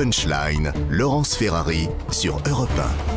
Punchline, Laurence Ferrari sur Europe 1.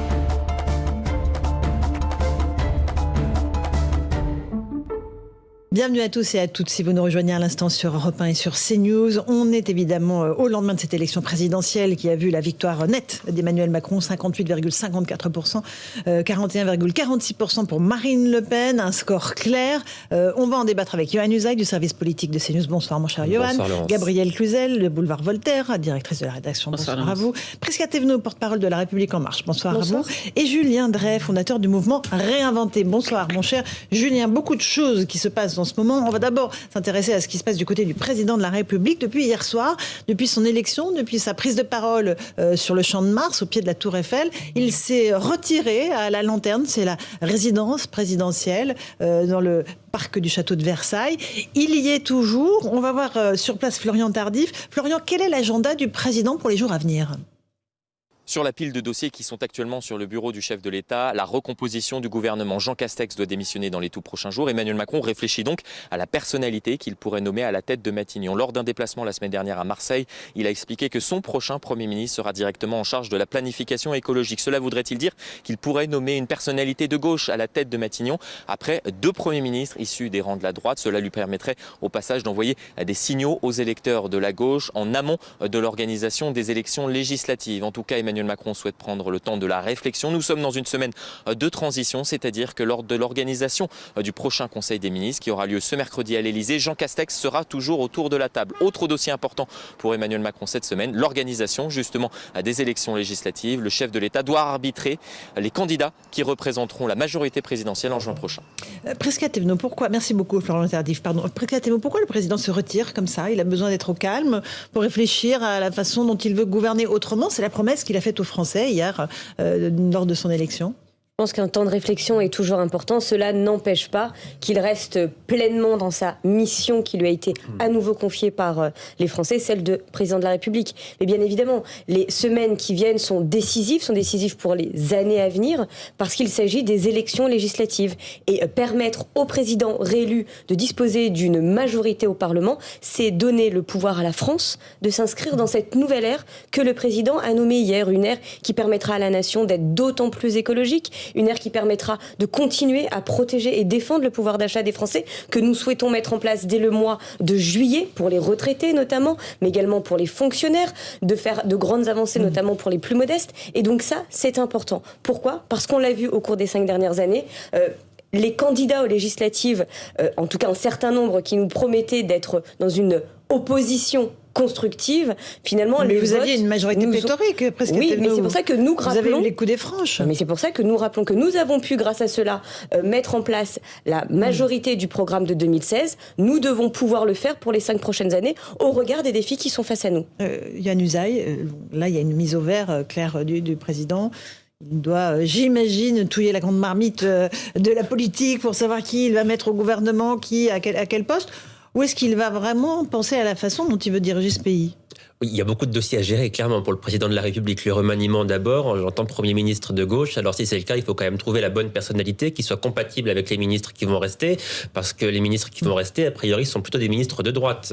Bienvenue à tous et à toutes si vous nous rejoignez à l'instant sur Europe 1 et sur CNews. On est évidemment au lendemain de cette élection présidentielle qui a vu la victoire nette d'Emmanuel Macron, 58,54%, 41,46% pour Marine Le Pen, un score clair. On va en débattre avec Yohann Usaï du service politique de CNews. Bonsoir mon cher Yohann. Gabrielle Cluzel, le boulevard Voltaire, directrice de la rédaction. Bonsoir à vous. Prisca Thévenot, porte-parole de La République En Marche. Bonsoir à vous. Et Julien Drey, fondateur du mouvement Réinventer. Bonsoir mon cher Julien. Beaucoup de choses qui se passent en ce moment. On va d'abord s'intéresser à ce qui se passe du côté du président de la République depuis hier soir, depuis son élection, depuis sa prise de parole sur le Champ de Mars, au pied de la Tour Eiffel. Il s'est retiré à la Lanterne, c'est la résidence présidentielle dans le parc du château de Versailles. Il y est toujours. On va voir sur place Florian Tardif. Florian, quel est l'agenda du président pour les jours à venir ? Sur la pile de dossiers qui sont actuellement sur le bureau du chef de l'État, la recomposition du gouvernement. Jean Castex doit démissionner dans les tout prochains jours. Emmanuel Macron réfléchit donc à la personnalité qu'il pourrait nommer à la tête de Matignon. Lors d'un déplacement la semaine dernière à Marseille, il a expliqué que son prochain Premier ministre sera directement en charge de la planification écologique. Cela voudrait-il dire qu'il pourrait nommer une personnalité de gauche à la tête de Matignon après 2 premiers ministres issus des rangs de la droite. Cela lui permettrait au passage d'envoyer des signaux aux électeurs de la gauche en amont de l'organisation des élections législatives. En tout cas, Emmanuel Macron souhaite prendre le temps de la réflexion. Nous sommes dans une semaine de transition, c'est-à-dire que lors de l'organisation du prochain Conseil des ministres qui aura lieu ce mercredi à l'Elysée, Jean Castex sera toujours autour de la table. Autre dossier important pour Emmanuel Macron cette semaine, l'organisation justement des élections législatives. Le chef de l'État doit arbitrer les candidats qui représenteront la majorité présidentielle en juin prochain. Prisca Thévenot, pourquoi ? Merci beaucoup Florian Tardif. Prisca Thévenot, pourquoi le président se retire comme ça ? Il a besoin d'être au calme pour réfléchir à la façon dont il veut gouverner autrement. C'est la promesse qu'il a faite aux Français hier lors de son élection. Je pense qu'un temps de réflexion est toujours important. Cela n'empêche pas qu'il reste pleinement dans sa mission qui lui a été à nouveau confiée par les Français, celle de président de la République. Mais bien évidemment, les semaines qui viennent sont décisives pour les années à venir, parce qu'il s'agit des élections législatives. Et permettre au président réélu de disposer d'une majorité au Parlement, c'est donner le pouvoir à la France de s'inscrire dans cette nouvelle ère que le président a nommée hier, une ère qui permettra à la nation d'être d'autant plus écologique, une ère qui permettra de continuer à protéger et défendre le pouvoir d'achat des Français que nous souhaitons mettre en place dès le mois de juillet pour les retraités notamment, mais également pour les fonctionnaires, de faire de grandes avancées notamment pour les plus modestes. Et donc ça, c'est important. Pourquoi ? Parce qu'on l'a vu au cours des 5 dernières années, les candidats aux législatives, en tout cas un certain nombre qui nous promettaient d'être dans une opposition constructive, finalement, mais vous aviez une majorité pléthorique, presque. Oui, mais c'est pour ça que nous rappelons... Vous avez eu les coups des franches. Mais c'est pour ça que nous rappelons que nous avons pu, grâce à cela, mettre en place la majorité du programme de 2016. Nous devons pouvoir le faire pour les 5 prochaines années, au regard des défis qui sont face à nous. Yohann Usaï, là, il y a une mise au vert claire du président. Il doit, j'imagine, touiller la grande marmite de la politique pour savoir qui il va mettre au gouvernement, qui à quel poste. Ou est-ce qu'il va vraiment penser à la façon dont il veut diriger ce pays ? Oui, il y a beaucoup de dossiers à gérer, clairement, pour le président de la République. Le remaniement d'abord, j'entends Premier ministre de gauche. Alors si c'est le cas, il faut quand même trouver la bonne personnalité qui soit compatible avec les ministres qui vont rester, parce que les ministres qui vont rester, a priori, sont plutôt des ministres de droite.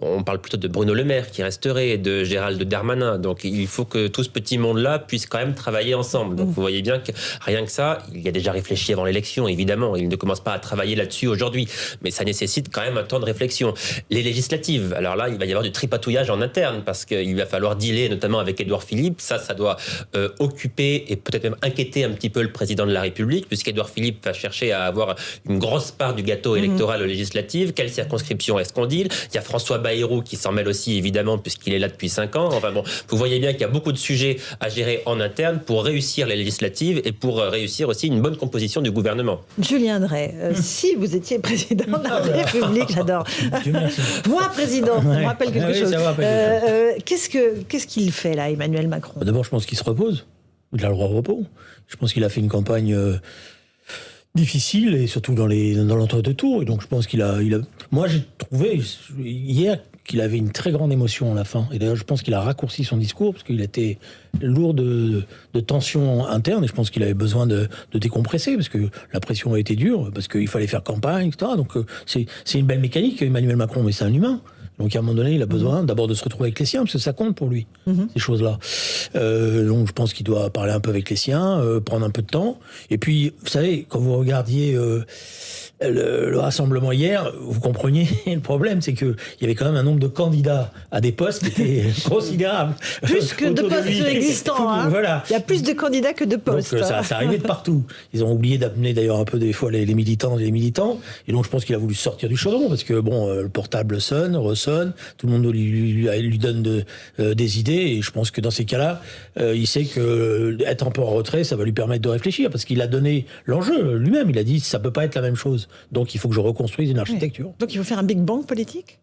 On parle plutôt de Bruno Le Maire qui resterait, de Gérald Darmanin. Donc il faut que tout ce petit monde-là puisse quand même travailler ensemble. Donc vous voyez bien que rien que ça, il y a déjà réfléchi avant l'élection, évidemment. Il ne commence pas à travailler là-dessus aujourd'hui, mais ça nécessite quand même un temps de réflexion. Les législatives, alors là, il va y avoir du tripatouillage en interne, parce qu'il va falloir dealer notamment avec Édouard Philippe. Ça doit occuper et peut-être même inquiéter un petit peu le président de la République, puisqu'Édouard Philippe va chercher à avoir une grosse part du gâteau électoral législatif. Quelle circonscription est-ce qu'on deal ? Il y a François Bayrou qui s'en mêle aussi, évidemment, puisqu'il est là depuis 5 ans. Enfin bon, vous voyez bien qu'il y a beaucoup de sujets à gérer en interne pour réussir les législatives et pour réussir aussi une bonne composition du gouvernement. Julien Drey, si vous étiez président de la République, j'adore. Moi, président, ça me rappelle quelque chose. Qu'est-ce qu'il fait là, Emmanuel Macron ? D'abord, je pense qu'il se repose. Il a le droit au repos. Je pense qu'il a fait une campagne difficile, et surtout dans l'entre-deux tours. Et donc, je pense qu'il a... Moi, j'ai trouvé hier qu'il avait une très grande émotion à la fin. Et d'ailleurs, je pense qu'il a raccourci son discours, parce qu'il était lourd de tensions internes, et je pense qu'il avait besoin de décompresser, parce que la pression a été dure, parce qu'il fallait faire campagne, etc. Donc, c'est une belle mécanique, Emmanuel Macron, mais c'est un humain. Donc à un moment donné, il a besoin d'abord de se retrouver avec les siens, parce que ça compte pour lui, ces choses-là. Donc je pense qu'il doit parler un peu avec les siens, prendre un peu de temps. Et puis, vous savez, quand vous regardiez le rassemblement hier, vous compreniez le problème, c'est qu'il y avait quand même un nombre de candidats à des postes qui était considérable. Plus que de postes existants. Hein. Voilà. Il y a plus de candidats que de postes. Donc ça arrivait de partout. Ils ont oublié d'amener d'ailleurs un peu des fois les militants et les militants. Et donc je pense qu'il a voulu sortir du chaudron, parce que bon, le portable sonne, ressonne, tout le monde lui donne des idées. Et je pense que dans ces cas-là, il sait que être un peu en retrait, ça va lui permettre de réfléchir, parce qu'il a donné l'enjeu lui-même. Il a dit, ça peut pas être la même chose. Donc il faut que je reconstruise une architecture. Oui. Donc il faut faire un Big Bang politique ?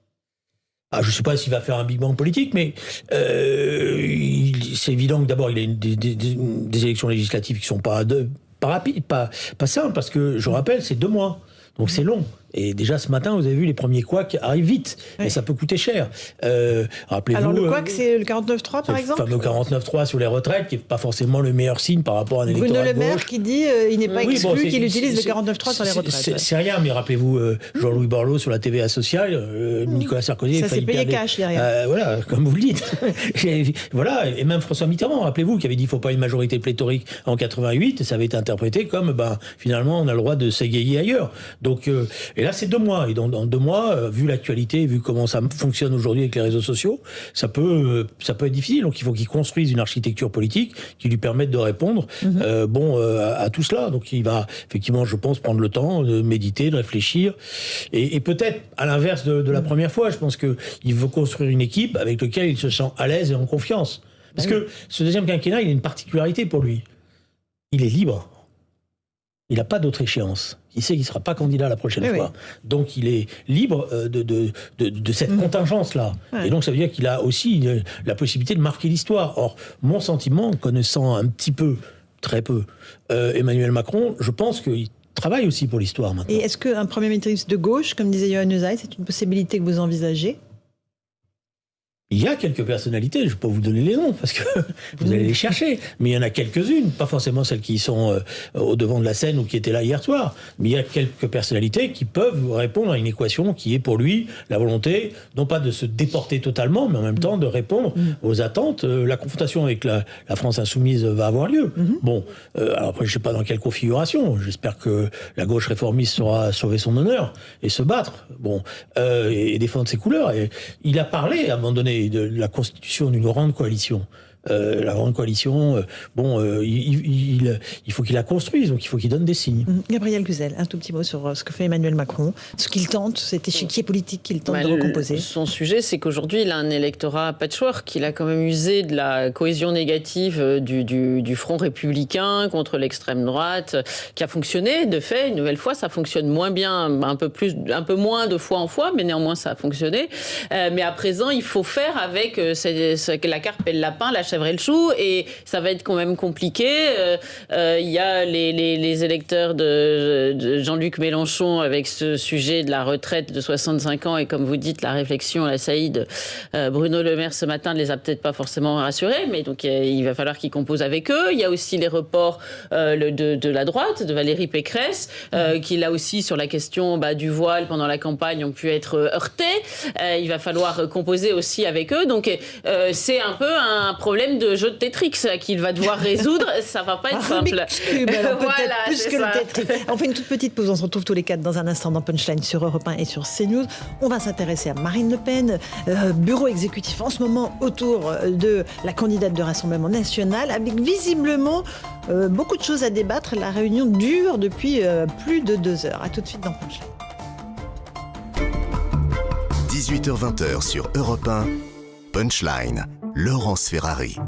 Je ne sais pas s'il va faire un Big Bang politique, mais c'est évident que d'abord il y a des élections législatives qui ne sont pas rapides, pas simples, parce que je rappelle, c'est 2 mois. Donc c'est long. Et déjà ce matin, vous avez vu, les premiers couacs arrivent vite. Oui. Et ça peut coûter cher. Rappelez-vous. Alors le couac, c'est le 49.3 par exemple ? Le fameux 49.3 sur les retraites, qui n'est pas forcément le meilleur signe par rapport à un électorat de gauche. Bruno Le Maire qui dit il n'est pas exclu qu'il utilise le 49.3 sur les retraites. C'est rien, mais rappelez-vous Jean-Louis Borloo sur la TVA sociale, Nicolas Sarkozy. Ça s'est payé cash derrière. Voilà, comme vous le dites. Voilà, et même François Mitterrand, rappelez-vous, qui avait dit qu'il ne faut pas une majorité pléthorique en 88, et ça avait été interprété comme finalement on a le droit de s'égayer ailleurs. Donc, et là c'est 2 mois. Et dans 2 mois, vu l'actualité, vu comment ça fonctionne aujourd'hui avec les réseaux sociaux, ça peut être difficile. Donc il faut qu'il construise une architecture politique qui lui permette de répondre à tout cela. Donc il va effectivement, je pense, prendre le temps de méditer, de réfléchir. Et peut-être, à l'inverse de la première fois, je pense qu'il veut construire une équipe avec laquelle il se sent à l'aise et en confiance. Parce que ce deuxième quinquennat, il a une particularité pour lui. Il est libre. Il n'a pas d'autre échéance. Il sait qu'il ne sera pas candidat la prochaine fois. Donc il est libre de cette contingence-là. Ouais. Et donc ça veut dire qu'il a aussi la possibilité de marquer l'histoire. Or, mon sentiment, connaissant un petit peu, très peu, Emmanuel Macron, je pense qu'il travaille aussi pour l'histoire maintenant. Et est-ce qu'un Premier ministre de gauche, comme disait Yohann Usaï, c'est une possibilité que vous envisagez ? Il y a quelques personnalités, je ne vais pas vous donner les noms, parce que vous allez les chercher, mais il y en a quelques-unes, pas forcément celles qui sont au devant de la scène ou qui étaient là hier soir, mais il y a quelques personnalités qui peuvent répondre à une équation qui est pour lui la volonté, non pas de se déporter totalement, mais en même temps de répondre aux attentes. La confrontation avec la France insoumise va avoir lieu. Bon, alors après je ne sais pas dans quelle configuration, j'espère que la gauche réformiste saura sauver son honneur et se battre, et défendre ses couleurs. Et il a parlé à un moment donné de la constitution d'une grande coalition. La grande coalition, il faut qu'il la construise, donc il faut qu'il donne des signes. Gabriel Cluzel, un tout petit mot sur ce que fait Emmanuel Macron, ce qu'il tente, cet échiquier politique qu'il tente de recomposer. Son sujet, c'est qu'aujourd'hui, il a un électorat patchwork. Il a quand même usé de la cohésion négative du front républicain contre l'extrême droite, qui a fonctionné. De fait, une nouvelle fois, ça fonctionne moins bien, un peu moins de fois en fois, mais néanmoins, ça a fonctionné. Mais à présent, il faut faire avec la carpe et le lapin, la chèvre et le chou, et ça va être quand même compliqué. Il y a les électeurs de Jean-Luc Mélenchon avec ce sujet de la retraite de 65 ans, et comme vous dites, la réflexion à la Saïd, Bruno Le Maire ce matin ne les a peut-être pas forcément rassurés, mais donc il va falloir qu'il compose avec eux. Il y a aussi les reports de la droite, de Valérie Pécresse, qui là aussi sur la question du voile pendant la campagne ont pu être heurtés. Il va falloir composer aussi avec eux, donc c'est un peu un problème de jeu de Tetris qu'il va devoir résoudre. Ça va pas être simple. Voilà, plus que le Tetris. On fait une toute petite pause. On se retrouve tous les 4 dans un instant dans Punchline sur Europe 1 et sur CNews. On va s'intéresser à Marine Le Pen, bureau exécutif en ce moment autour de la candidate de Rassemblement National, avec visiblement beaucoup de choses à débattre. La réunion dure depuis plus de 2 heures. À tout de suite dans Punchline. 18h-20h sur Europe 1, Punchline, Laurence Ferrari.